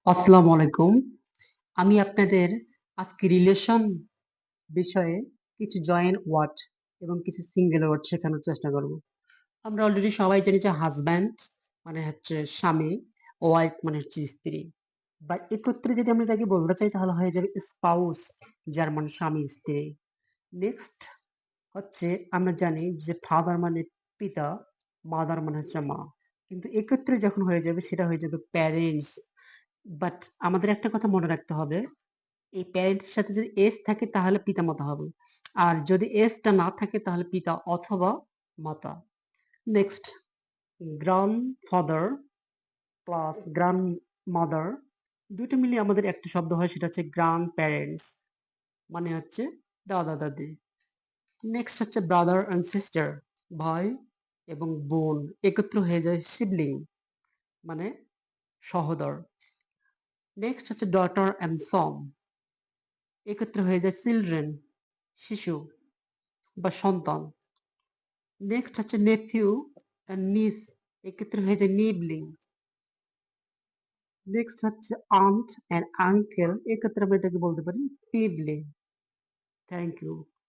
আসসালামু আলাইকুম। আমি আপনাদের আজকে রিলেশন বিষয়ে কিছু জয়েন্ট ওয়ার্ড এবং কিছু সিঙ্গেল ওয়ার্ড শেখানোর চেষ্টা করব। আমরা অলরেডি সবাই জানি যে হাজব্যান্ড মানে হচ্ছে স্বামী, ওয়াইফ মানে হচ্ছে স্ত্রী। বা একত্রে যদি আমরা এটাকে বলতে চাই তাহলে হয়ে যাবে স্পাউস, যার মানে স্বামী স্ত্রী। নেক্সট হচ্ছে আমরা জানি যে ফাদার মানে পিতা, মাদার মানে হচ্ছে মা। কিন্তু একত্রে যখন হয়ে যাবে সেটা হয়ে যাবে প্যারেন্টস। বাট আমাদের একটা কথা মনে রাখতে হবে, এই প্যারেন্টের সাথে যদি এস থাকে তাহলে পিতামাতা হবে। আর যদি এসটা না থাকে তাহলে পিতা অথবা মাতা। নেক্সট, গ্র্যান্ডফাদার প্লাস গ্র্যান্ডমাদার দুটো মিলিয়ে আমাদের একটা শব্দ হয়, সেটা হচ্ছে গ্র্যান্ড প্যারেন্টস, মানে হচ্ছে দাদা দাদি। নেক্সট হচ্ছে ব্রাদার অ্যান্ড সিস্টার, ভাই এবং বোন একত্র হয়ে যায় সিবলিং, মানে সহোদর। নেক্সট হচ্ছে ডটার অ্যান্ড সন, একত্র হয়ে যায় চিলড্রেন, শিশু বা সন্তান। নেক্সট হচ্ছে নেফিউ অ্যান্ড নিস, এক্ষেত্রে হয়ে যায় নিবলিং। নেক্সট হচ্ছে আন্ট অ্যান্ড আঙ্কেল, এক্ষেত্রে আমরা এটাকে বলতে পারি পিবলিং। Thank you.